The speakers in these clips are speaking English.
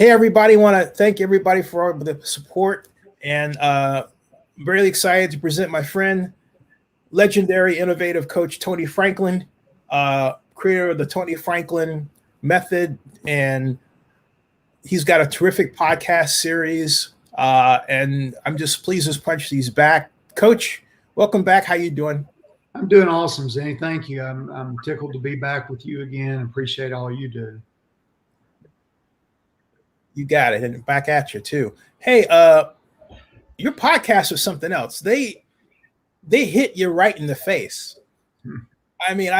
Hey, everybody. Want to thank everybody for all the support. And I'm really excited to present my friend, legendary innovative coach Tony Franklin, creator of the Tony Franklin method. And he's got a terrific podcast series. And I'm just pleased as punch he's back. Coach, welcome back. How you doing? I'm doing awesome, Zennie. Thank you. I'm tickled to be back with you again. Appreciate all you do. You got it. And back at you too. Hey, your podcast is something else. They hit you right in the face. I mean,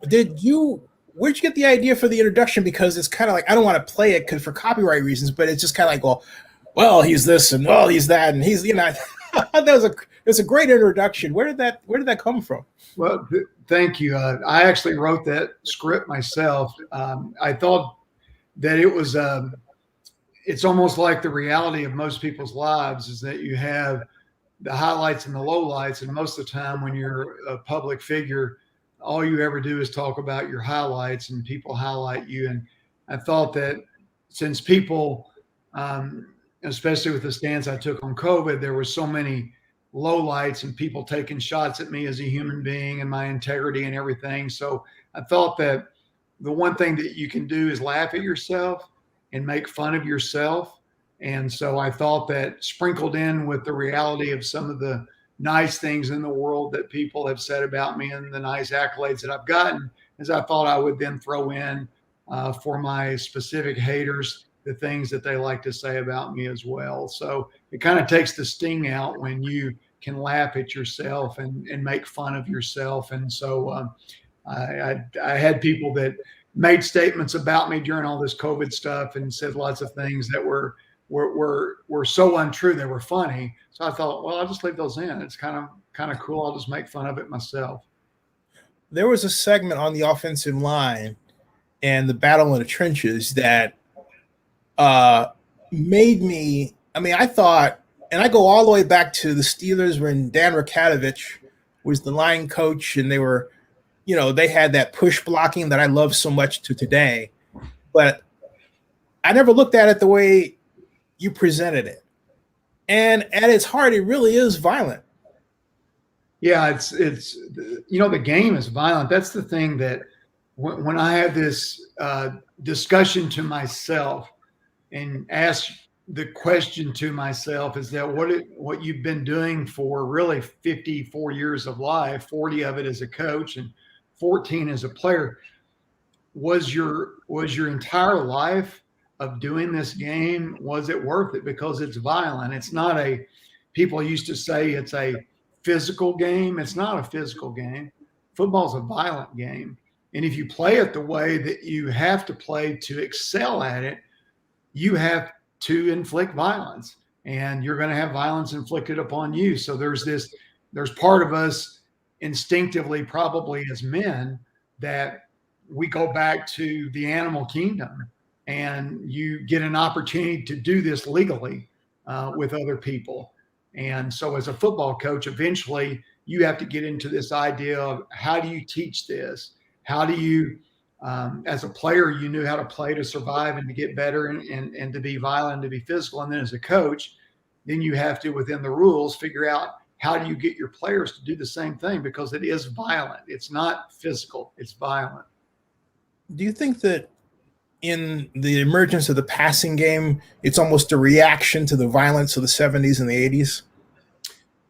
where'd you get the idea for the introduction? Because it's kind of like, I don't want to play it because for copyright reasons, but it's just kind of like, well, he's this and well, he's that, and he's, that was a great introduction. Where did that come from? Well, thank you. I actually wrote that script myself. I thought that it was, it's almost like the reality of most people's lives is that you have the highlights and the lowlights. And most of the time when you're a public figure, all you ever do is talk about your highlights and people highlight you. And I thought that since people, especially with the stance I took on COVID, there were so many lowlights and people taking shots at me as a human being and my integrity and everything. So I thought that the one thing that you can do is laugh at yourself and make fun of yourself. And so I thought that sprinkled in with the reality of some of the nice things in the world that people have said about me and the nice accolades that I've gotten, is I thought I would then throw in for my specific haters the things that they like to say about me as well. So it kind of takes the sting out when you can laugh at yourself and make fun of yourself. And so I had people that made statements about me during all this COVID stuff and said lots of things that were so untrue. They were funny. So I thought, well, I'll just leave those in. It's kind of cool. I'll just make fun of it myself. There was a segment on the offensive line and the battle in the trenches that made me, I thought, and I go all the way back to the Steelers when Dan Rakatovich was the line coach and they were, they had that push blocking that I love so much to today, but I never looked at it the way you presented it. And at its heart, it really is violent. Yeah, it's the game is violent. That's the thing that when I have this discussion to myself and ask the question to myself, is that what you've been doing for really 54 years of life, 40 of it as a coach and 14 as a player, was your entire life of doing this game, was it worth it? Because it's violent. It's not people used to say it's a physical game. It's not a physical game. Football's a violent game. And if you play it the way that you have to play to excel at it, you have to inflict violence, and you're going to have violence inflicted upon you. So there's part of us instinctively, probably as men, that we go back to the animal kingdom, and you get an opportunity to do this legally with other people. And so as a football coach, eventually you have to get into this idea of how do you teach this? How do you, as a player, you knew how to play to survive and to get better and to be violent, to be physical. And then as a coach, then you have to, within the rules, figure out how do you get your players to do the same thing, because it is violent. It's not physical, it's violent. Do you think that in the emergence of the passing game, it's almost a reaction to the violence of the 70s and the 80s?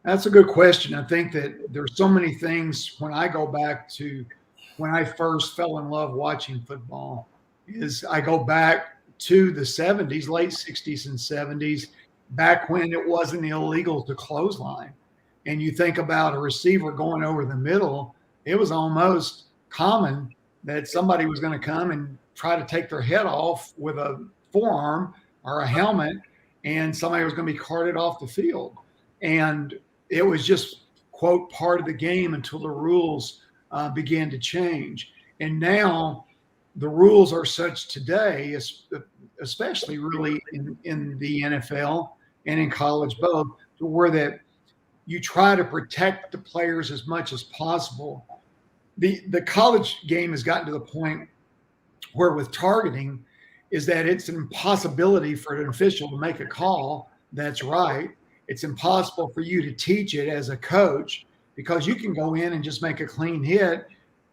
That's a good question. I think that there's so many things when I go back to when I first fell in love watching football, is I go back to the 70s, late 60s and 70s, back when it wasn't illegal to clothesline. And you think about a receiver going over the middle, it was almost common that somebody was going to come and try to take their head off with a forearm or a helmet, and somebody was going to be carted off the field. And it was just, quote, part of the game until the rules began to change. And now the rules are such today, especially really in the NFL and in college both, to where that you try to protect the players as much as possible. The college game has gotten to the point where with targeting, is that it's an impossibility for an official to make a call that's right. It's impossible for you to teach it as a coach because you can go in and just make a clean hit.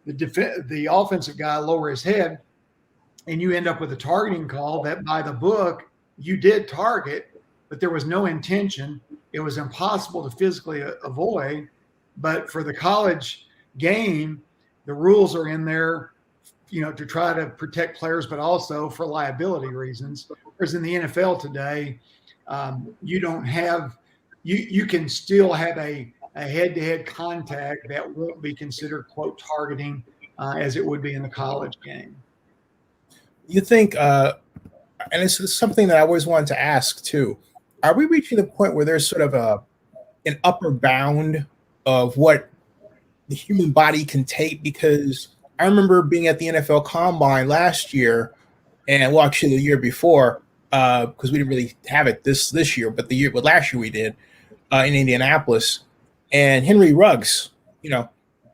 The offensive guy lower his head, and you end up with a targeting call that by the book you did target, but there was no intention. It was impossible to physically avoid. But for the college game, the rules are in there, to try to protect players, but also for liability reasons. Whereas in the NFL today, you don't have, you can still have a head-to-head contact that won't be considered, quote, targeting as it would be in the college game. You think, and this is something that I always wanted to ask too, are we reaching the point where there's sort of an upper bound of what the human body can take? Because I remember being at the NFL Combine last year, and well, actually the year before, because we didn't really have it this year, but last year we did in Indianapolis, and Henry Ruggs,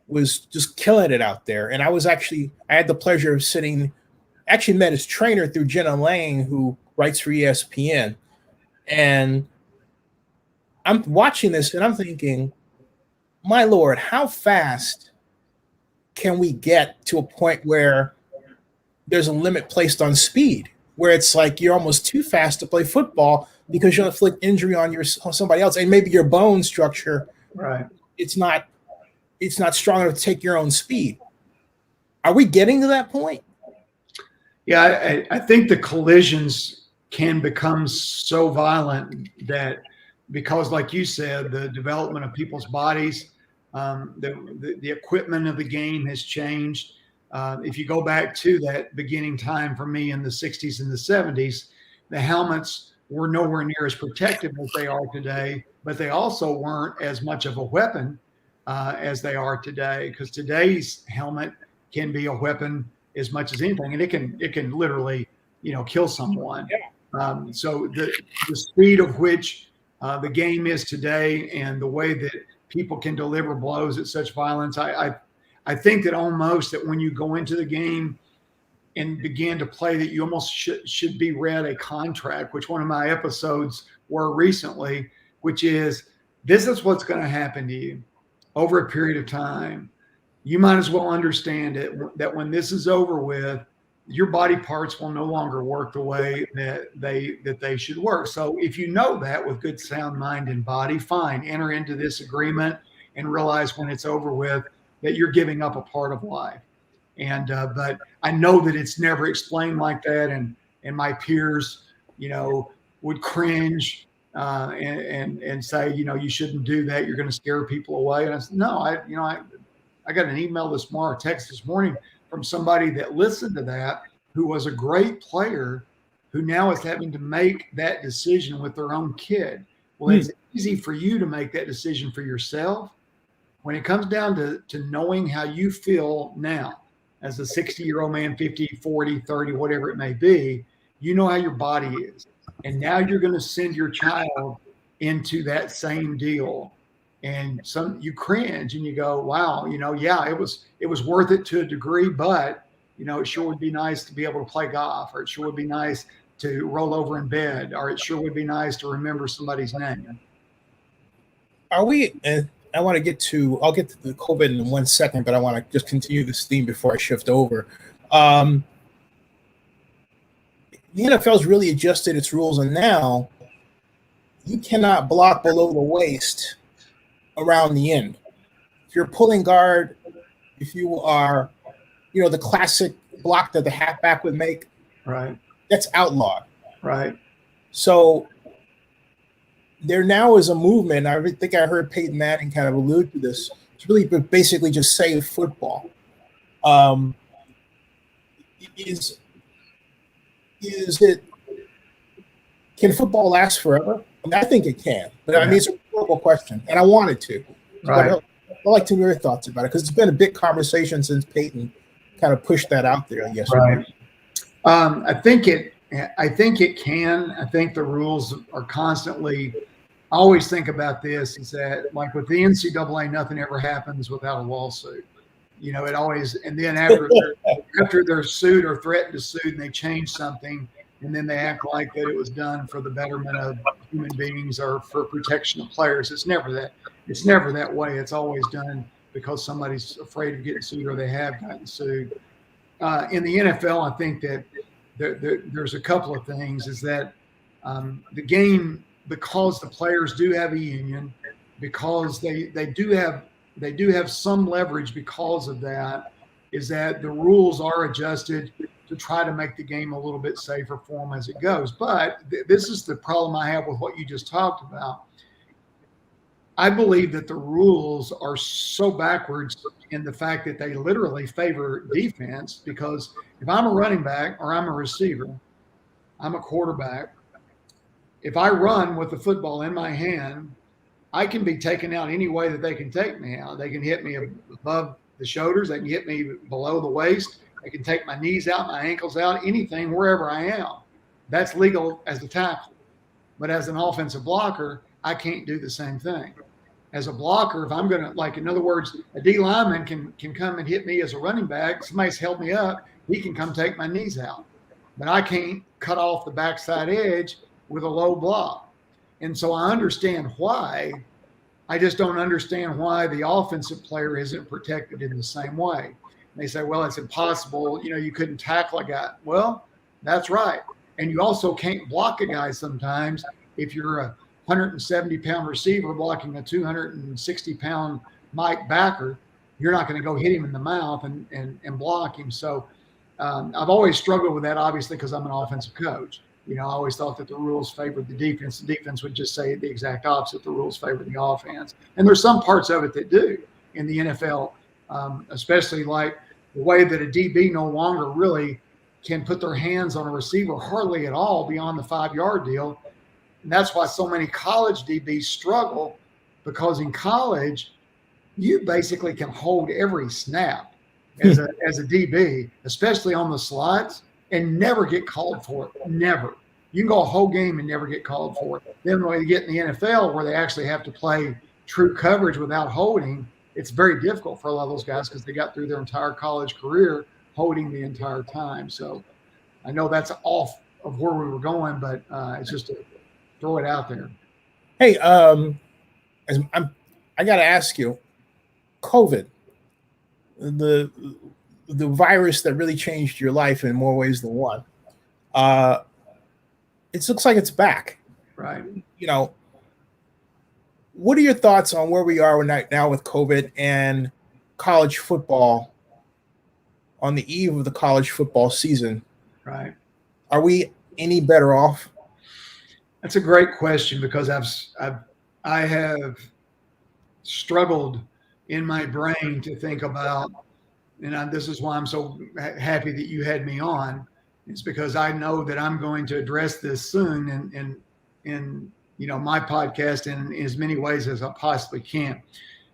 was just killing it out there. And I had the pleasure of actually met his trainer through Jenna Lang, who writes for ESPN, and I'm watching this and I'm thinking, my Lord, how fast can we get to a point where there's a limit placed on speed, where it's like you're almost too fast to play football because you'll inflict injury on somebody else, and maybe your bone structure, right? It's not strong enough to take your own speed. Are we getting to that point? Yeah, I think the collisions can become so violent that, because, like you said, the development of people's bodies, the equipment of the game has changed. If you go back to that beginning time for me in the 60s and the 70s, the helmets were nowhere near as protective as they are today, but they also weren't as much of a weapon as they are today, because today's helmet can be a weapon as much as anything, and it can literally, kill someone. So the speed of which the game is today, and the way that people can deliver blows at such violence, I think that almost that when you go into the game and begin to play, that you almost should be read a contract, which one of my episodes were recently, which is, this is what's going to happen to you over a period of time. You might as well understand it, that when this is over with, your body parts will no longer work the way that they should work. So if you know that with good sound mind and body, fine, enter into this agreement and realize when it's over with that you're giving up a part of life. And but I know that it's never explained like that, and my peers, would cringe and say, you shouldn't do that. You're going to scare people away. And I said, no, I got an email text this morning from somebody that listened to that, who was a great player, who now is having to make that decision with their own kid. Well, it's easy for you to make that decision for yourself. When it comes down to knowing how you feel now as a 60-year-old man, 50, 40, 30, whatever it may be, you know how your body is. And now you're going to send your child into that same deal. And you cringe and you go, wow, yeah, it was worth it to a degree, but it sure would be nice to be able to play golf, or it sure would be nice to roll over in bed, or it sure would be nice to remember somebody's name. Are we? I'll get to the COVID in 1 second, but I want to just continue this theme before I shift over. The NFL's really adjusted its rules, and now you cannot block below the waist around the end. If you're pulling guard, if you are, the classic block that the halfback would make, right, that's outlawed. Right. So there now is a movement. I think I heard Peyton Manning kind of allude to this. It's really basically just save football. Is it? Can football last forever? I think it can, but I mean, it's a horrible question, and I wanted to. Right. I'd like to hear your thoughts about it, because it's been a big conversation since Peyton kind of pushed that out there. I guess. Right. I think it can. I think the rules are constantly. I always think about this, is that, like with the NCAA, nothing ever happens without a lawsuit. It always, and then after they're sued or threatened to sue, and they change something, and then they act like that it was done for the betterment of human beings or for protection of players. It's never that. It's never that way. It's always done because somebody's afraid of getting sued or they have gotten sued. In the NFL, I think that there's a couple of things. Is that the game, because the players do have a union, because they do have some leverage because of that, is that the rules are adjusted to try to make the game a little bit safer for them as it goes. But this is the problem I have with what you just talked about. I believe that the rules are so backwards in the fact that they literally favor defense, because if I'm a running back or I'm a receiver, I'm a quarterback, if I run with the football in my hand, I can be taken out any way that they can take me out. They can hit me above the shoulders. They can hit me below the waist. They can take my knees out, my ankles out, anything, wherever I am. That's legal as a tackle. But as an offensive blocker, I can't do the same thing. As a blocker, if I'm going to, like, in other words, a D lineman can come and hit me as a running back. Somebody's held me up. He can come take my knees out. But I can't cut off the backside edge with a low block. And so I understand why. I just don't understand why the offensive player isn't protected in the same way. And they say, well, it's impossible. You couldn't tackle a guy. Well, that's right. And you also can't block a guy sometimes if you're a 170-pound receiver blocking a 260-pound Mike backer. You're not going to go hit him in the mouth and block him. So I've always struggled with that, obviously, because I'm an offensive coach. I always thought that the rules favored the defense. The defense would just say the exact opposite. The rules favor the offense. And there's some parts of it that do in the NFL, especially like the way that a DB no longer really can put their hands on a receiver hardly at all beyond the 5-yard deal. And that's why so many college DBs struggle, because in college, you basically can hold every snap as a DB, especially on the slots, and never get called for it. Never. You can go a whole game and never get called for it. Then when you get in the NFL, where they actually have to play true coverage without holding, it's very difficult for a lot of those guys because they got through their entire college career holding the entire time. So I know that's off of where we were going, but it's just to throw it out there. Hey, I got to ask you, COVID, the virus that really changed your life in more ways than one. It looks like it's back. Right. What are your thoughts on where we are now with COVID and college football on the eve of the college football season? Right. Are we any better off? That's a great question, because I have struggled in my brain to think about, and this is why I'm so happy that you had me on. It's because I know that I'm going to address this soon in my podcast in as many ways as I possibly can.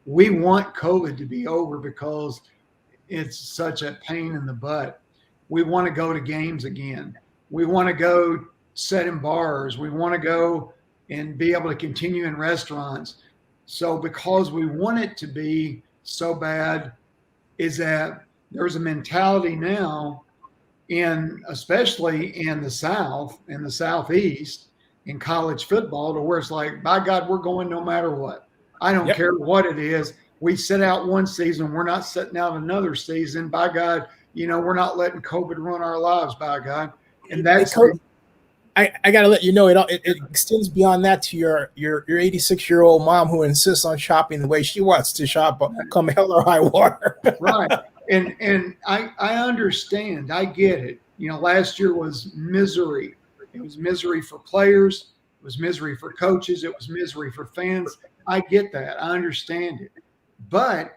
We want COVID to be over because it's such a pain in the butt. We want to go to games again. We want to go sit in bars. We want to go and be able to continue in restaurants. So because we want it to be so bad, is that there's a mentality now especially in the South, in the Southeast, in college football, to where it's like, by God, we're going no matter what. I don't care what it is. We sit out one season. We're not sitting out another season. By God, we're not letting COVID run our lives, by God. And that's I got to let you know, it extends beyond that to your 86-year-old mom who insists on shopping the way she wants to shop, come hell or high water. Right. And I understand. I get it. Last year was misery. It was misery for players. It was misery for coaches. It was misery for fans. I get that. I understand it. But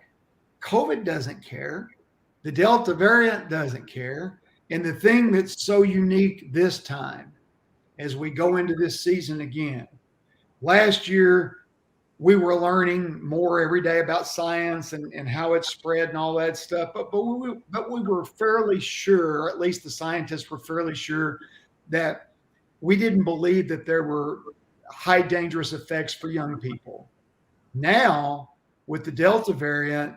COVID doesn't care. The Delta variant doesn't care. And the thing that's so unique this time, as we go into this season again, last year, we were learning more every day about science and how it spread and all that stuff. But we were fairly sure, or at least the scientists were fairly sure, that we didn't believe that there were high dangerous effects for young people. Now, with the Delta variant,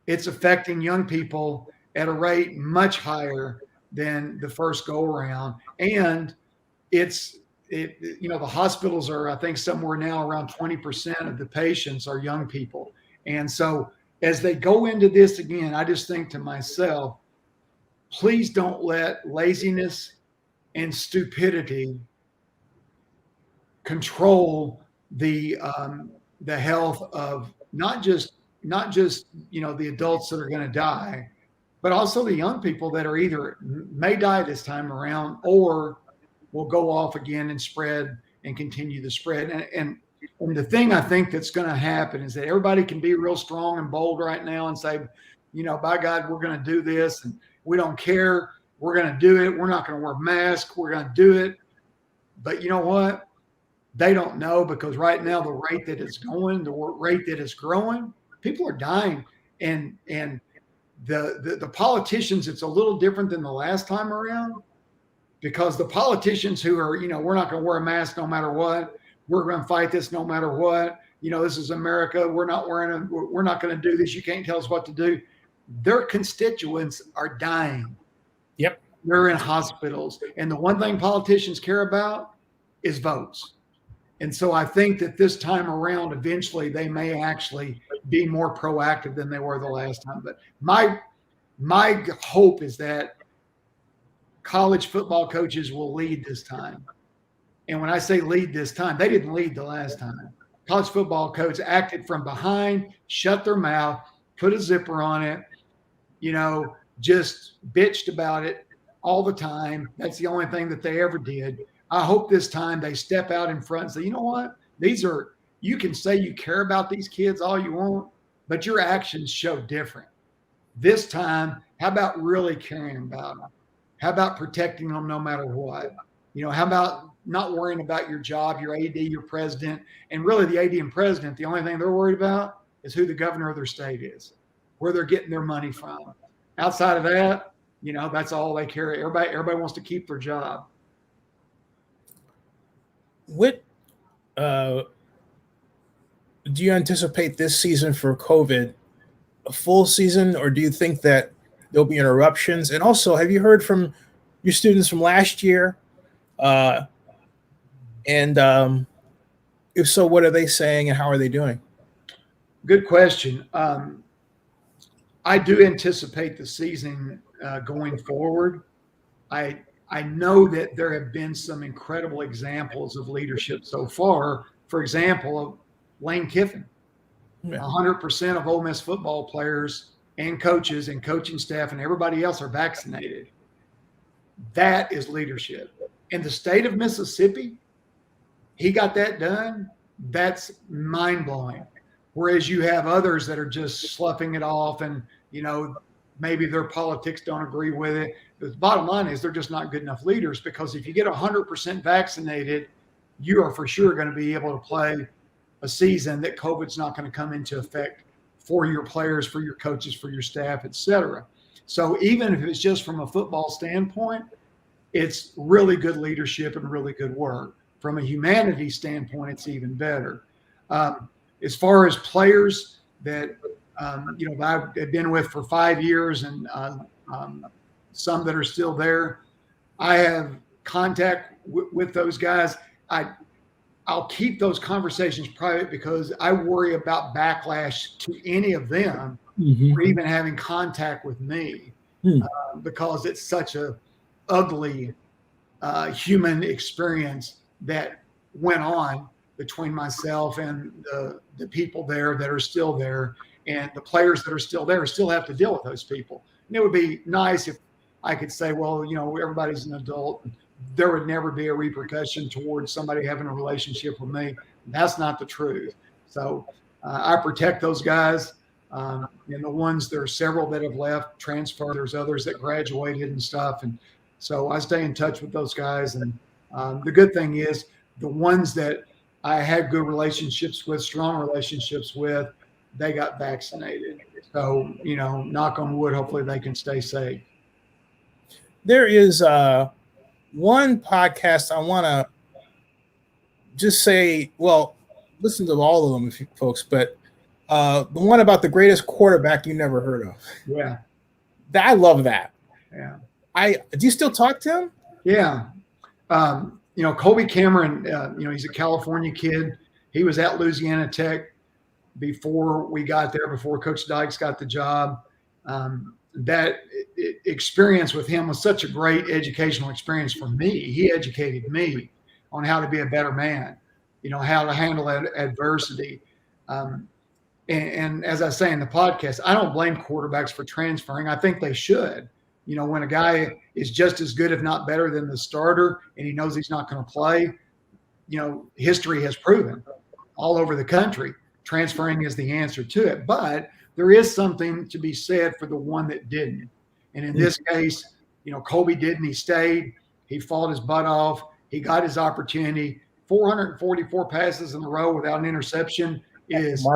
it's affecting young people at a rate much higher than the first go around. And the hospitals are, I think, somewhere now around 20% of the patients are young people. And so as they go into this again, I just think to myself, please don't let laziness and stupidity control the health of not just the adults that are going to die, but also the young people that are either may die this time around or will go off again and spread and continue to spread. And the thing I think that's going to happen is that everybody can be real strong and bold right now and say, by God, we're going to do this and we don't care. We're going to do it. We're not going to wear masks. We're going to do it. But you know what? They don't know, because right now the rate that it's going, the rate that it's growing, people are dying. And the politicians, it's a little different than the last time around, because the politicians who are, we're not going to wear a mask no matter what. We're going to fight this no matter what. This is America. We're not going to do this. You can't tell us what to do. Their constituents are dying. Yep. They're in hospitals. And the one thing politicians care about is votes. And so I think that this time around, eventually they may actually be more proactive than they were the last time. But my hope is that college football coaches will lead this time. And when I say lead this time, they didn't lead the last time. College football coaches acted from behind, shut their mouth, put a zipper on it, just bitched about it all the time. That's the only thing that they ever did. I hope this time they step out in front and say, you know what? You can say you care about these kids all you want, but your actions show different. This time, how about really caring about them? How about protecting them no matter what? How about not worrying about your job, your AD, your president, and really the AD and president, the only thing they're worried about is who the governor of their state is, where they're getting their money from. Outside of that, that's all they care. Everybody wants to keep their job. What do you anticipate this season for COVID? A full season, or do you think that there'll be interruptions? And also, have you heard from your students from last year? And if so, what are they saying and how are they doing? Good question. I do anticipate the season going forward. I know that there have been some incredible examples of leadership so far. For example, of Lane Kiffin. 100% of Ole Miss football players and coaches and coaching staff and everybody else are vaccinated. That is leadership. In the state of Mississippi, he got that done. That's mind-blowing. Whereas you have others that are just sloughing it off and, maybe their politics don't agree with it. But the bottom line is they're just not good enough leaders, because if you get 100% vaccinated, you are for sure going to be able to play a season that COVID's not going to come into effect for your players, for your coaches, for your staff, et cetera. So even if it's just from a football standpoint, it's really good leadership and really good work. From a humanity standpoint, it's even better. As far as players that I've been with for 5 years and some that are still there, I have contact with those guys. I'll keep those conversations private because I worry about backlash to any of them or even having contact with me because it's such a ugly human experience that went on between myself and the people there that are still there, and the players that are still there still have to deal with those people. And it would be nice if I could say, well, everybody's an adult. There would never be a repercussion towards somebody having a relationship with me. That's not the truth. So I protect those guys. And the ones, there are several that have left, transferred. There's others that graduated and stuff. And so I stay in touch with those guys. And the good thing is the ones that I had good relationships with, strong relationships with, they got vaccinated. So, knock on wood, hopefully they can stay safe. There is one podcast I want to just say, well, listen to all of them, folks, but The one about the greatest quarterback you never heard of. Yeah. I love that. Yeah. Do you still talk to him? Yeah. Colby Cameron, he's a California kid. He was at Louisiana Tech before we got there, before Coach Dykes got the job. That experience with him was such a great educational experience for me. He educated me on how to be a better man, how to handle adversity. And as I say in the podcast, I don't blame quarterbacks for transferring. I think they should. When a guy is just as good, if not better than the starter, and he knows he's not going to play, history has proven all over the country, transferring is the answer to it. But there is something to be said for the one that didn't. And in this case, Colby didn't. He stayed. He fought his butt off. He got his opportunity. 444 passes in a row without an interception is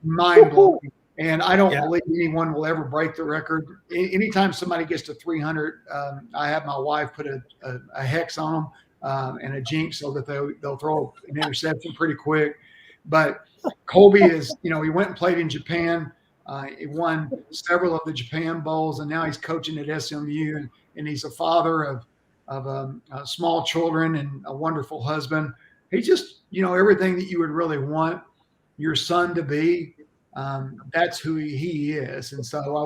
mind-blowing. And I don't believe anyone will ever break the record. Anytime somebody gets to 300, I have my wife put a hex on them and a jinx so that they'll throw an interception pretty quick. But Colby is, he went and played in Japan. He won several of the Japan Bowls, and now he's coaching at SMU, and he's a father of small children and a wonderful husband. He's just, everything that you would really want your son to be. That's who he is. And so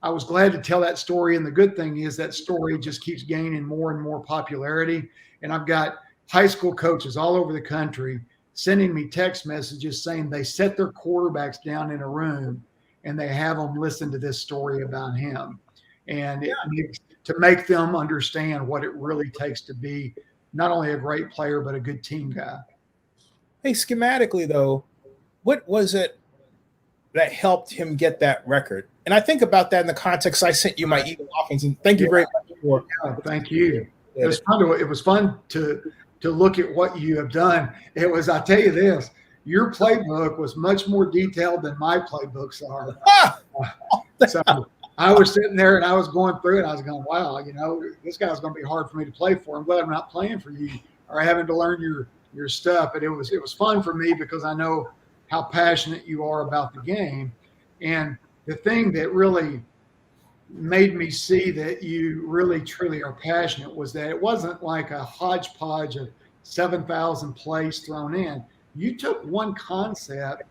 I was glad to tell that story. And the good thing is that story just keeps gaining more and more popularity. And I've got high school coaches all over the country sending me text messages saying they set their quarterbacks down in a room and they have them listen to this story about him. And to make them understand what it really takes to be not only a great player, but a good team guy. Hey, schematically though, what was it that helped him get that record? And I think about that in the context. I sent you my Eagle Offense, and thank you very much for. Thank you. It was fun to look at what you have done. I'll tell you this, your playbook was much more detailed than my playbooks are. So I was sitting there and I was going through it. I was going, wow, this guy's going to be hard for me to play for. I'm glad I'm not playing for you or having to learn your stuff. But it was fun for me because I know how passionate you are about the game. And the thing that really made me see that you really truly are passionate was that it wasn't like a hodgepodge of 7,000 plays thrown in. You took one concept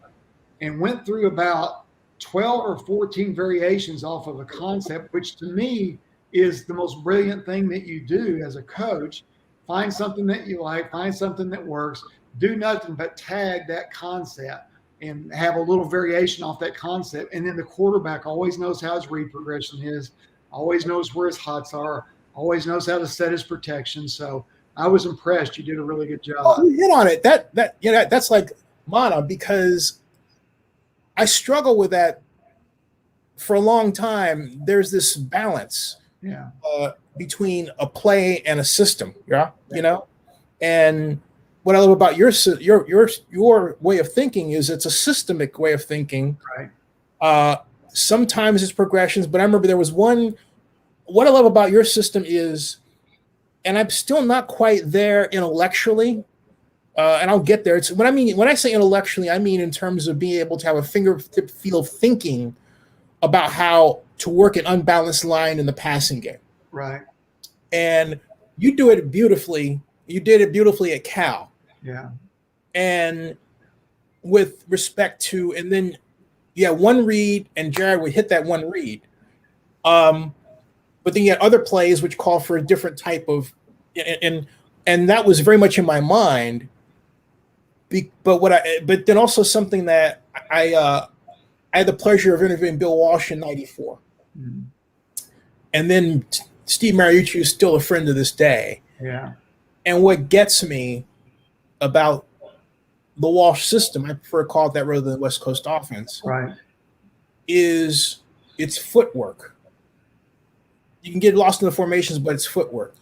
and went through about 12 or 14 variations off of a concept, which to me is the most brilliant thing that you do as a coach. Find something that you like, find something that works, do nothing but tag that concept and have a little variation off that concept. And then the quarterback always knows how his read progression is, always knows where his hots are, always knows how to set his protection. So I was impressed. You did a really good job. Oh, you hit on it. That's like mana, because I struggle with that for a long time. There's this balance between a play and a system. And what I love about your way of thinking is it's a systemic way of thinking. Right. Sometimes it's progressions, but I remember there was one. What I love about your system is, and I'm still not quite there intellectually, and I'll get there. It's when I say intellectually, I mean in terms of being able to have a fingertip feel thinking about how to work an unbalanced line in the passing game. Right. And you do it beautifully. You did it beautifully at Cal. Yeah. And with respect to, and then one read, and Jared would hit that one read. But then you had other plays which call for a different type of, and that was very much in my mind. But then also something that I had the pleasure of interviewing Bill Walsh in '94, and then Steve Mariucci is still a friend to this day. Yeah. And what gets me about the Walsh system, I prefer to call it that rather than the West Coast offense, right, is its footwork. You can get lost in the formations, but it's footwork.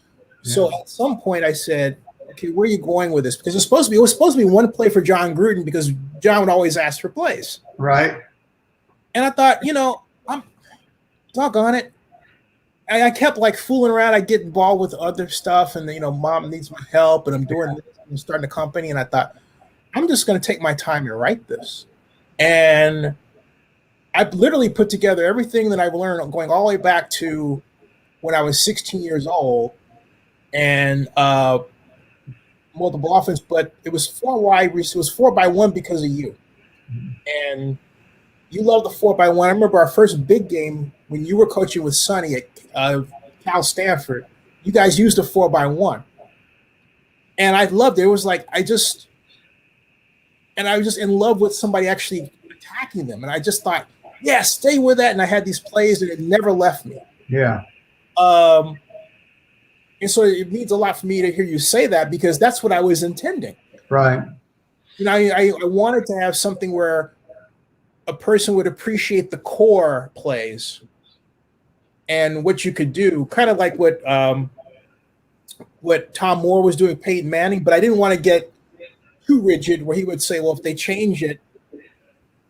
Yeah. So at some point I said, okay, where are you going with this? Because it was supposed to be one play for John Gruden because John would always ask for plays. Right. And I thought, I'm doggone it. I kept like fooling around. I get involved with other stuff and, mom needs my help and I'm doing this. I'm starting a company. And I thought, I'm just going to take my time and write this. And I literally put together everything that I've learned going all the way back to when I was 16 years old, and multiple offense, but it was four wide. It was 4x1 because of you, and you love the 4x1. I remember our first big game when you were coaching with Sonny at Cal Stanford. You guys used the 4x1, and I loved it. It was like I was just in love with somebody actually attacking them, and I just thought, yeah, stay with that. And I had these plays, and it never left me. Yeah. And so it means a lot for me to hear you say that, because that's what I was intending. Right. You know, I wanted to have something where a person would appreciate the core plays and what you could do, kind of like what Tom Moore was doing, Peyton Manning. But I didn't want to get too rigid where he would say, well, if they change it,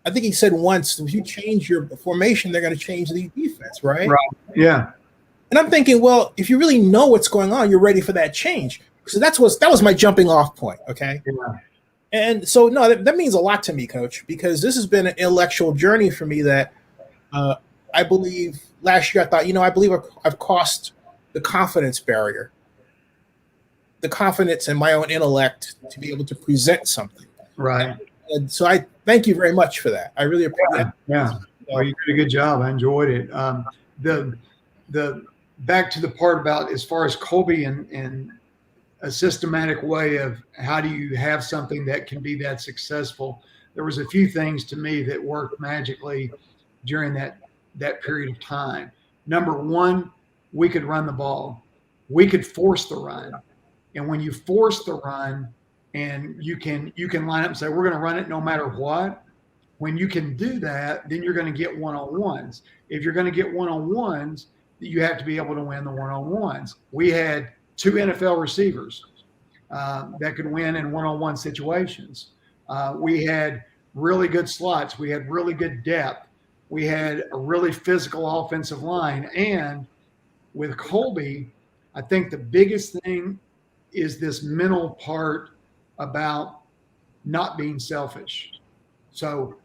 I think he said once, if you change your formation, they're going to change the defense, right? Right. Yeah. And I'm thinking, well, if you really know what's going on, you're ready for that change. So that was my jumping off point. Okay. Yeah. And so, no, that means a lot to me, Coach, because this has been an intellectual journey for me that I believe last year I thought, I believe I've crossed the confidence barrier, the confidence in my own intellect to be able to present something. Right. And so I thank you very much for that. I really appreciate it. Yeah. Well, you did a good job. I enjoyed it. The back to the part about as far as Colby and a systematic way of how do you have something that can be that successful. There was a few things to me that worked magically during that period of time. Number one, we could run the ball. We could force the run. And when you force the run and you can line up and say, we're going to run it no matter what. When you can do that, then you're going to get one-on-ones. If you're going to get one-on-ones, you have to be able to win the one-on-ones. We had 2 NFL receivers that could win in one-on-one situations. We had really good slots. We had really good depth. We had a really physical offensive line. And with Colby, I think the biggest thing is this mental part about not being selfish. So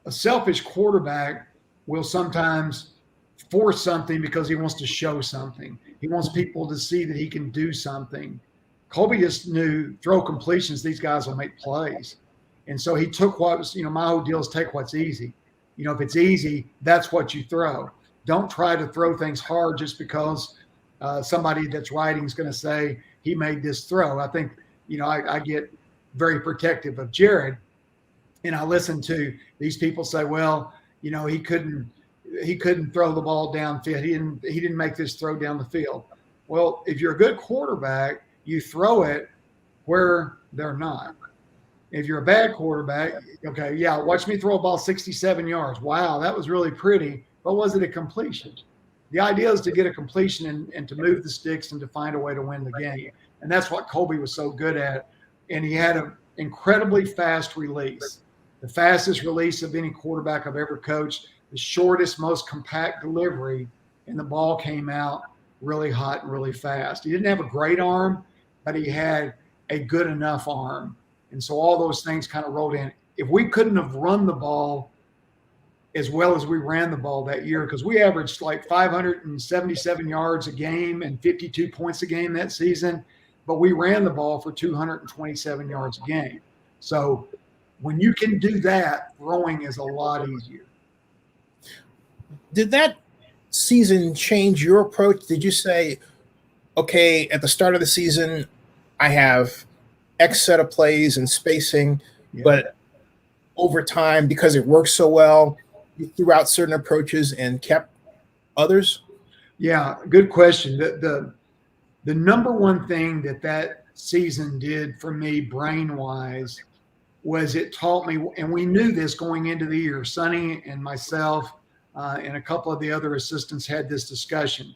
a selfish quarterback will sometimes force something because he wants to show something. He wants people to see that he can do something. Colby just knew throw completions, these guys will make plays. And so he took what was, my whole deal is take what's easy. If it's easy, that's what you throw. Don't try to throw things hard just because somebody that's writing is going to say he made this throw. I think, I get very protective of Jared, and I listen to these people say, well, he couldn't throw the ball downfield. He didn't make this throw down the field. Well, if you're a good quarterback, you throw it where they're not. If you're a bad quarterback, okay, yeah, watch me throw a ball 67 yards. Wow, that was really pretty, but was it a completion? The idea is to get a completion and to move the sticks and to find a way to win the game. And that's what Colby was so good at. And he had an incredibly fast release, the fastest release of any quarterback I've ever coached, the shortest, most compact delivery, and the ball came out really hot and really fast. He didn't have a great arm, but he had a good enough arm. And so all those things kind of rolled in. If we couldn't have run the ball as well as we ran the ball that year, because we averaged like 577 yards a game and 52 points a game that season, but we ran the ball for 227 yards a game. So when you can do that, throwing is a lot easier. Did that season change your approach? Did you say, okay, at the start of the season, I have X set of plays and spacing, but over time, because it works so well, you threw out certain approaches and kept others? Yeah, good question. The number one thing that season did for me brain-wise was it taught me, and we knew this going into the year, Sonny and myself and a couple of the other assistants had this discussion.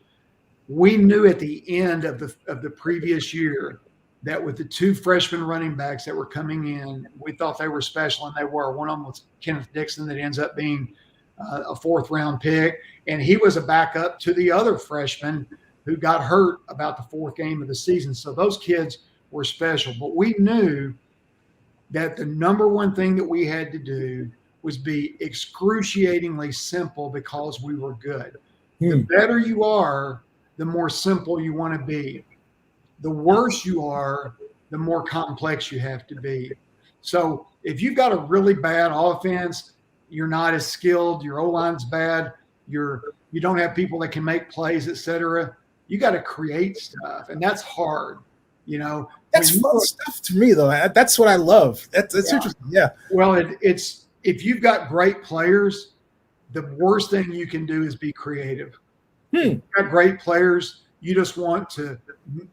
We knew at the end of the previous year that with the 2 freshman running backs that were coming in, we thought they were special, and they were. One of them was Kenneth Dixon that ends up being a 4th-round pick, and he was a backup to the other freshman who got hurt about the 4th game of the season. So those kids were special. But we knew that the number one thing that we had to do was be excruciatingly simple because we were good. The better you are, the more simple you want to be. The worse you are, the more complex you have to be. So if you've got a really bad offense, you're not as skilled, your O-line's bad, you don't have people that can make plays, etc. You got to create stuff, and that's hard. That's fun stuff to me, though. That's what I love. That's interesting. Yeah. Well, it's if you've got great players, the worst thing you can do is be creative. If you've got great players, you just want to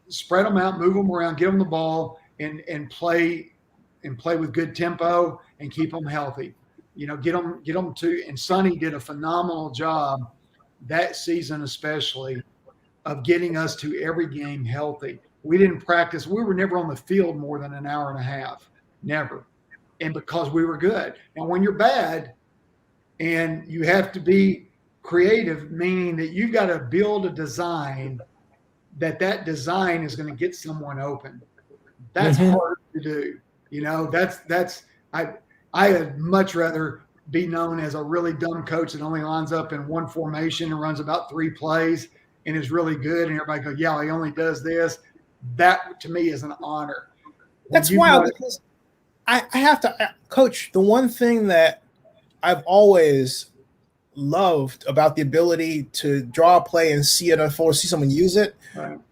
spread them out, move them around, give them the ball, and play with good tempo and keep them healthy. Get them to. And Sonny did a phenomenal job that season, especially, of getting us to every game healthy. We didn't practice. We were never on the field more than an hour and a half, never. And because we were good. And when you're bad, and you have to be creative, meaning that you've got to build a design that design is going to get someone open. That's hard to do. I'd much rather be known as a really dumb coach that only lines up in one formation and runs about 3 plays and is really good. And everybody goes, yeah, he only does this. That to me is an honor. That's wild because I have to, Coach, the one thing that I've always loved about the ability to draw a play and see it unfold, see someone use it,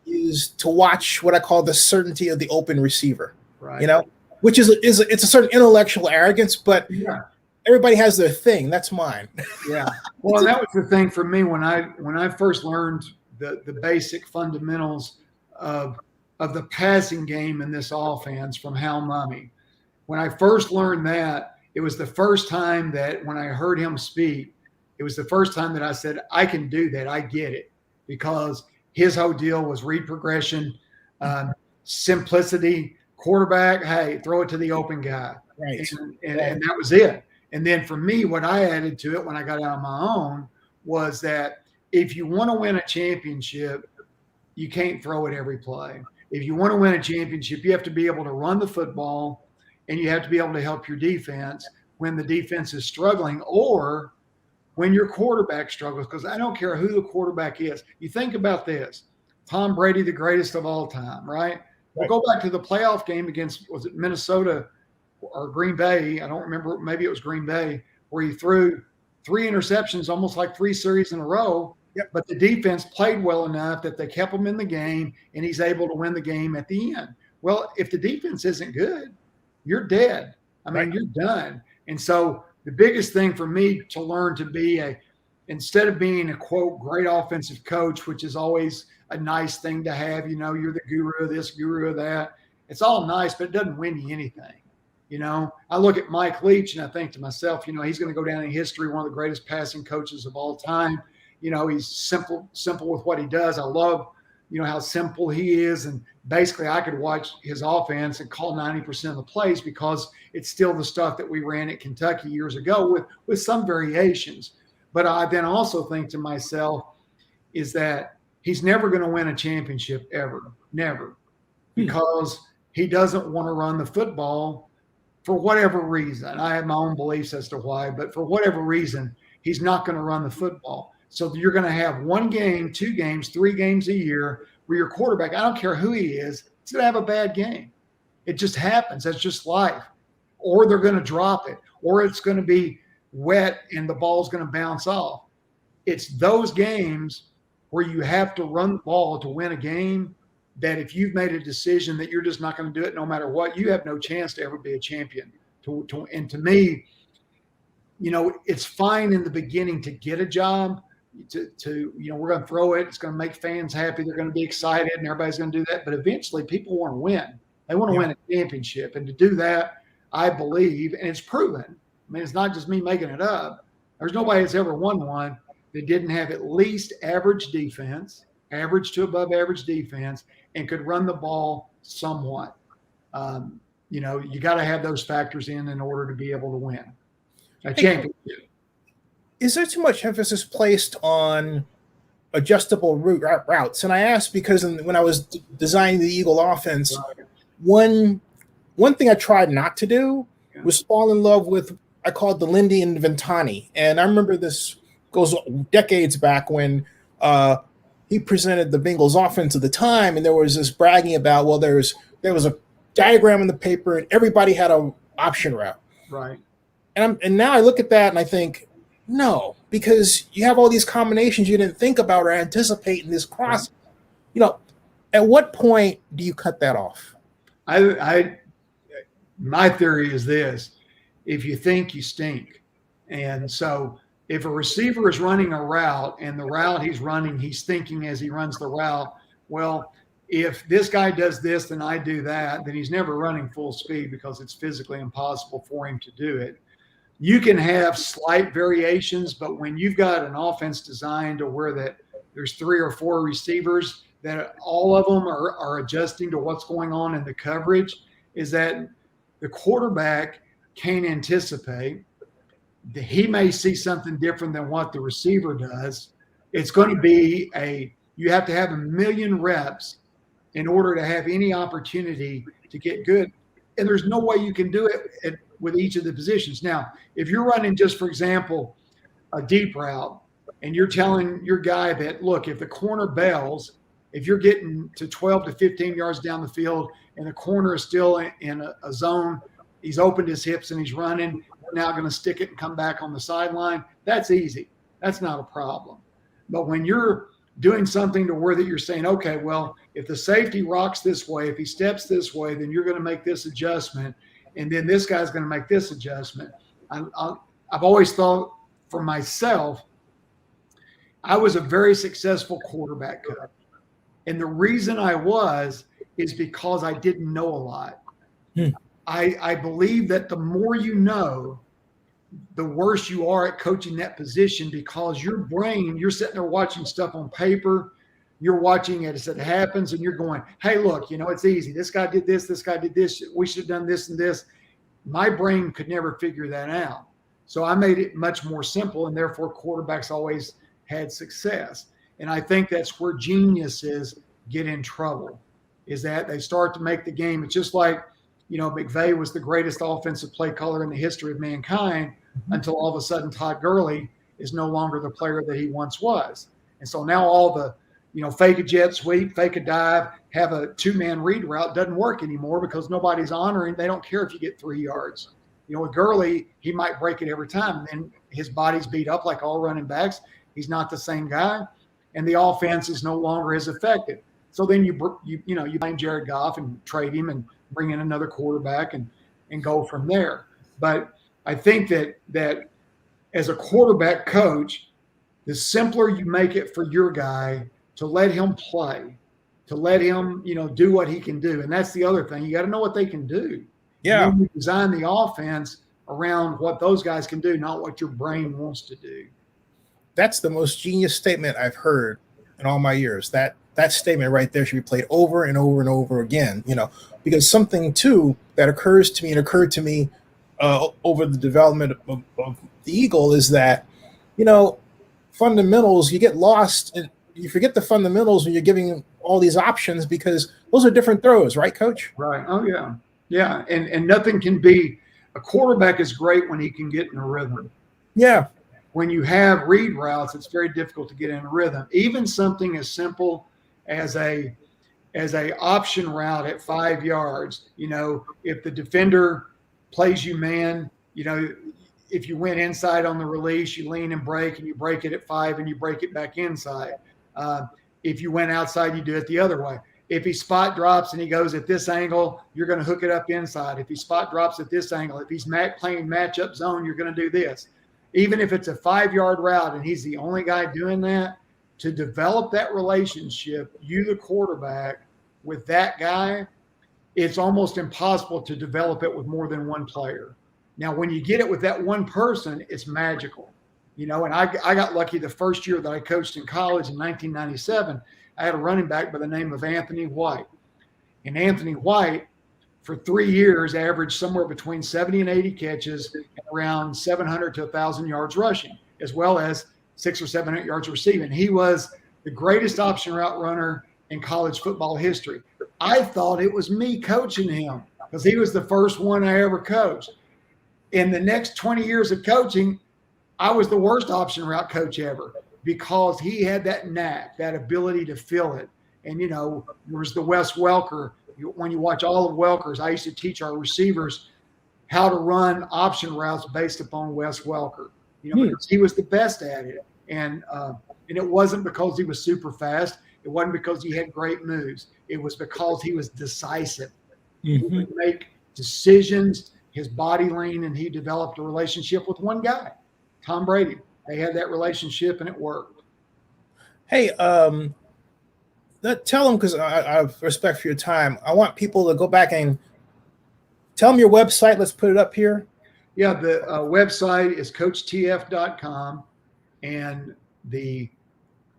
is to watch what I call the certainty of the open receiver. Right. Which is it's a certain intellectual arrogance, but everybody has their thing. That's mine. Yeah. Well, that was the thing for me when I first learned the basic fundamentals of the passing game in this offense from Hal Mumme. When I first learned that, it was the first time that when I heard him speak, it was the first time that I said, I can do that. I get it. Because his whole deal was read progression, simplicity, quarterback, hey, throw it to the open guy. Right. And that was it. And then for me, what I added to it when I got out on my own was that if you want to win a championship, you can't throw it every play. If you want to win a championship, you have to be able to run the football and you have to be able to help your defense when the defense is struggling or when your quarterback struggles, because I don't care who the quarterback is. You think about this. Tom Brady, the greatest of all time, right? We'll go back to the playoff game against, was it Minnesota or Green Bay? I don't remember. Maybe it was Green Bay, where he threw 3 interceptions, almost like 3 series in a row. Yep. But the defense played well enough that they kept him in the game, and he's able to win the game at the end. Well, if the defense isn't good, you're dead. I mean, you're done. And so the biggest thing for me to learn to be instead of being a, quote, great offensive coach, which is always a nice thing to have, you're the guru of this, guru of that. It's all nice, but it doesn't win you anything. I look at Mike Leach and I think to myself, he's going to go down in history, one of the greatest passing coaches of all time. He's simple with what he does. I love, how simple he is. And basically I could watch his offense and call 90% of the plays because it's still the stuff that we ran at Kentucky years ago with some variations. But I then also think to myself is that he's never going to win a championship ever, never, because he doesn't want to run the football for whatever reason. I have my own beliefs as to why, but for whatever reason, he's not going to run the football. So you're going to have 1 game, 2 games, 3 games a year where your quarterback, I don't care who he is, he's going to have a bad game. It just happens. That's just life. Or they're going to drop it, or it's going to be wet and the ball's going to bounce off. It's those games where you have to run the ball to win a game that if you've made a decision that you're just not going to do it no matter what, you have no chance to ever be a champion. And to me, it's fine in the beginning to get a job, we're going to throw it. It's going to make fans happy. They're going to be excited and everybody's going to do that. But eventually people want to win. They want to win a championship. And to do that, I believe, and it's proven. I mean, it's not just me making it up. There's nobody that's ever won one that didn't have at least average defense, average to above average defense, and could run the ball somewhat. You got to have those factors in order to be able to win a championship. Is there too much emphasis placed on adjustable routes? And I asked because when I was designing the Eagle offense, one thing I tried not to do was fall in love with I call it the Lindy and Ventani. And I remember this goes decades back when he presented the Bengals offense at the time, and there was this bragging about, well, there was a diagram in the paper and everybody had an option route. Right. And now I look at that and I think, no, because you have all these combinations you didn't think about or anticipate in this cross. Right. At what point do you cut that off? My theory is this: if you think, you stink. And so if a receiver is running a route and the route he's running, he's thinking as he runs the route, well, if this guy does this, then I do that, then he's never running full speed because it's physically impossible for him to do it. You can have slight variations, but when you've got an offense designed to where that there's 3 or 4 receivers that all of them are adjusting to what's going on in the coverage, is that the quarterback can't anticipate. He may see something different than what the receiver does. It's going to be you have to have 1 million reps in order to have any opportunity to get good. And there's no way you can do it with each of the positions. Now, if you're running just, for example, a deep route, and you're telling your guy that, look, if the corner bails, if you're getting to 12 to 15 yards down the field and the corner is still in a zone, he's opened his hips and he's running, we're now going to stick it and come back on the sideline. That's easy. That's not a problem. But when you're doing something to where that you're saying, okay, well, if the safety rocks this way, if he steps this way, then you're going to make this adjustment, and then this guy's going to make this adjustment. I've always thought for myself, I was a very successful quarterback coach. And the reason I was is because I didn't know a lot. I believe that the more you know, the worse you are at coaching that position, because your brain, you're sitting there watching stuff on paper, you're watching it as it happens, and you're going, hey, look, it's easy. This guy did this guy did this. We should have done this and this. My brain could never figure that out. So I made it much more simple, and therefore quarterbacks always had success. And I think that's where geniuses get in trouble, is that they start to make the game. It's just like, McVay was the greatest offensive play caller in the history of mankind until all of a sudden Todd Gurley is no longer the player that he once was. And so now all the, fake a jet sweep, fake a dive, have a 2-man read route doesn't work anymore because nobody's honoring. They don't care if you get 3 yards. With Gurley, he might break it every time. And his body's beat up like all running backs. He's not the same guy. And the offense is no longer as effective. So then you blame Jared Goff and trade him and bring in another quarterback and go from there. But I think that as a quarterback coach, the simpler you make it for your guy to let him play, to let him, do what he can do. And that's the other thing. You got to know what they can do. Yeah. You design the offense around what those guys can do, not what your brain wants to do. That's the most genius statement I've heard in all my years. That statement right there should be played over and over and over again, because something too that occurred to me over the development of the Eagle is that, fundamentals, you get lost and you forget the fundamentals when you're giving all these options, because those are different throws, right, Coach? Right. Oh yeah. Yeah. And nothing can be, a quarterback is great when he can get in a rhythm. Yeah. When you have read routes, it's very difficult to get in a rhythm. Even something as simple as a option route at 5 yards, if the defender plays you man, if you went inside on the release, you lean and break, and you break it at 5 and you break it back inside. If you went outside, you do it the other way. If he spot drops and he goes at this angle, you're going to hook it up inside. If he spot drops at this angle, if he's playing matchup zone, you're going to do this. Even if it's a 5-yard route and he's the only guy doing that, to develop that relationship, you, the quarterback, with that guy, it's almost impossible to develop it with more than one player. Now, when you get it with that one person, it's magical. And I got lucky the first year that I coached in college in 1997. I had a running back by the name of Anthony White. And Anthony White, for 3 years, averaged somewhere between 70 and 80 catches and around 700 to 1,000 yards rushing, as well as 600 or 700 yards receiving. He was the greatest option route runner in college football history. I thought it was me coaching him because he was the first one I ever coached. in the next 20 years of coaching, I was the worst option route coach ever because he had that knack, that ability to feel it. And, you know, there was the Wes Welker. When you watch all of Welker's, I used to teach our receivers how to run option routes based upon Wes Welker, you know, because he was the best at it. And it wasn't because he was super fast. It wasn't because he had great moves. It was because he was decisive. He would make decisions, his body lean, and he developed a relationship with one guy, Tom Brady. They had that relationship and it worked. Hey, tell them, because I have respect for your time. I want people to go back and tell them your website. Let's put it up here. Yeah, the website is coachtf.com, and the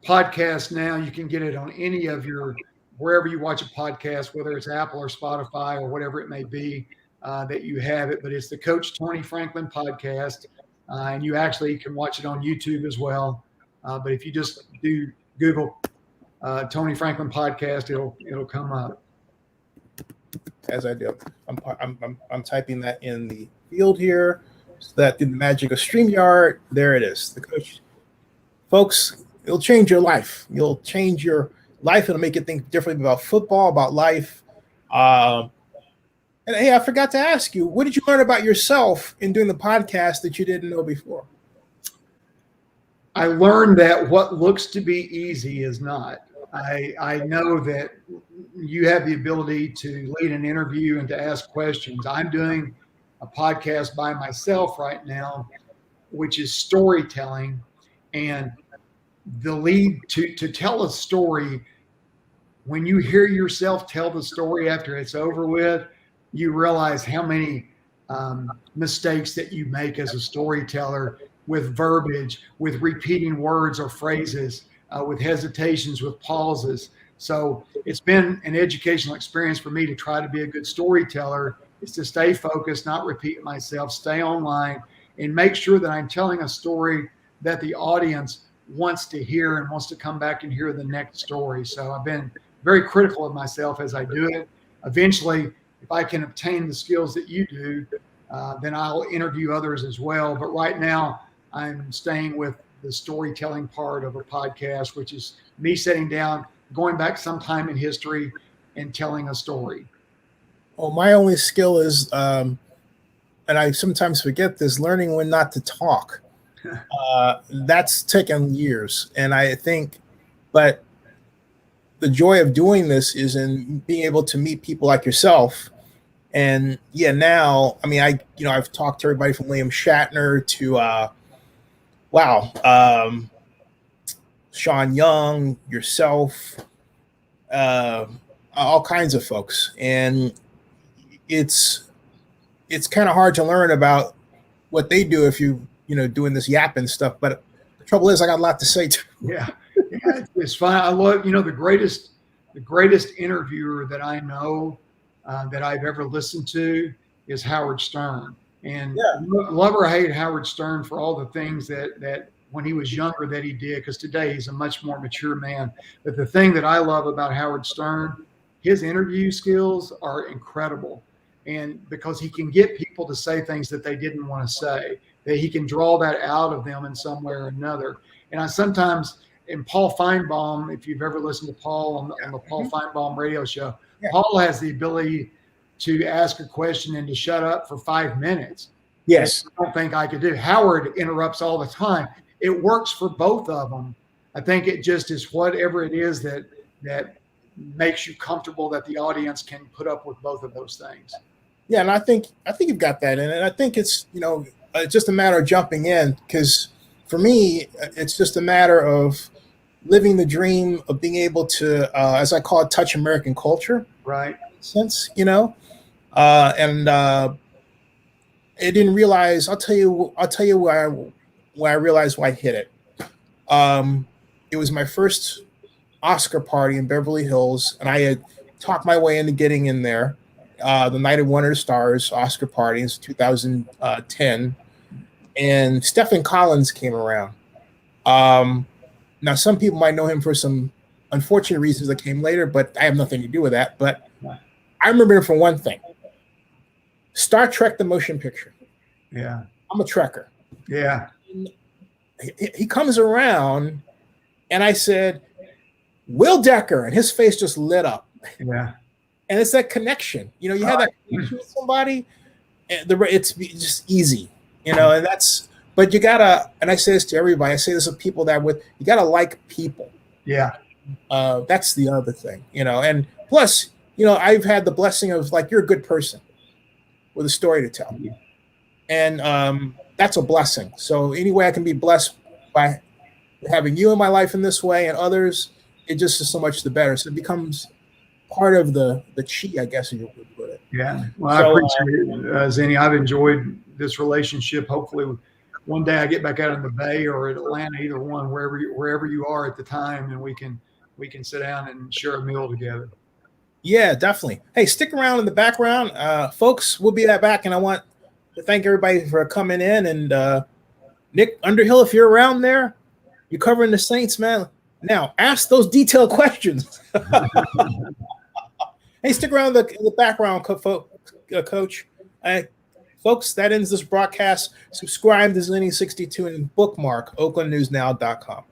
podcast now, you can get it on any of your, wherever you watch a podcast, whether it's Apple or Spotify or whatever it may be, that you have it. But it's the Coach Tony Franklin podcast, and you actually can watch it on YouTube as well. But if you just do Google Tony Franklin podcast, it'll come up. As I do, I'm typing that in the field here, so that through the magic of StreamYard, there it is. The coach, folks, it'll change your life. You'll change your life. It'll make you think differently about football, about life. And hey, I forgot to ask you, what did you learn about yourself in doing the podcast that you didn't know before? I learned that what looks to be easy is not. I know that you have the ability to lead an interview and to ask questions. I'm doing a podcast by myself right now, which is storytelling. And the lead to tell a story, when you hear yourself tell the story after it's over with, you realize how many mistakes that you make as a storyteller with verbiage, with repeating words or phrases, with hesitations, with pauses. So it's been an educational experience for me to try to be a good storyteller, is to stay focused, not repeat myself, stay online, and make sure that I'm telling a story that the audience wants to hear and wants to come back and hear the next story. So I've been very critical of myself as I do it. Eventually, if I can obtain the skills that you do, then I'll interview others as well. But right now, I'm staying with the storytelling part of a podcast, which is me sitting down, going back sometime in history and telling a story. Well, my only skill is, and I sometimes forget this, learning when not to talk. That's taken years. And I think, but the joy of doing this is in being able to meet people like yourself. And yeah, now, I mean, I've talked to everybody from William Shatner to, Sean Young, yourself, all kinds of folks. And it's kind of hard to learn about what they do if doing this yapping stuff. But the trouble is, I got a lot to say too. Yeah, it's fun. I love, the greatest interviewer that I know that I've ever listened to is Howard Stern. And love or hate Howard Stern for all the things that when he was younger that he did, because today he's a much more mature man. But the thing that I love about Howard Stern, his interview skills are incredible. And because he can get people to say things that they didn't want to say, that he can draw that out of them in some way or another. And I sometimes, and Paul Feinbaum, if you've ever listened to Paul on the Paul Feinbaum radio show, Paul has the ability to ask a question and to shut up for 5 minutes. Yes. I don't think I could do. Howard interrupts all the time. It works for both of them. I think it just is whatever it is that makes you comfortable that the audience can put up with both of those things. Yeah, and I think you've got that in it. And I think it's, it's just a matter of jumping in, because for me, it's just a matter of living the dream of being able to, as I call it, touch American culture. Right. Since, I didn't realize, I'll tell you where I realized why I hit it. It was my first Oscar party in Beverly Hills, and I had talked my way into getting in there. The night of Wonder Stars Oscar party in 2010, and Stephen Collins came around. Now, some people might know him for some unfortunate reasons that came later, but I have nothing to do with that. But I remember him for one thing: Star Trek: The Motion Picture. Yeah. I'm a trekker. Yeah. He comes around, and I said, Will Decker, and his face just lit up. Yeah. And it's that connection. You know, you have that connection with somebody, and it's just easy. You know, and that's. But you gotta, and I say this to everybody. I say this to people that you gotta like people. Yeah. That's the other thing. You know, and plus, you know, I've had the blessing of like you're a good person with a story to tell, and that's a blessing. So any way I can be blessed by having you in my life in this way and others, it just is so much the better. So it becomes part of the chi, I guess you would put it. Yeah. Well, I So, appreciate it, Zennie. I've enjoyed this relationship. Hopefully, one day I get back out in the Bay or at Atlanta, either one, wherever you are at the time, and we can sit down and share a meal together. yeah, definitely. Hey, stick around in the background, folks. We'll be back, and I want to thank everybody for coming in. And Nick Underhill, if you're around there, you're covering the Saints, man. Now, ask those detailed questions. Hey, stick around in the background, Coach. Folks, that ends this broadcast. Subscribe to Zennie62 and bookmark oaklandnewsnow.com.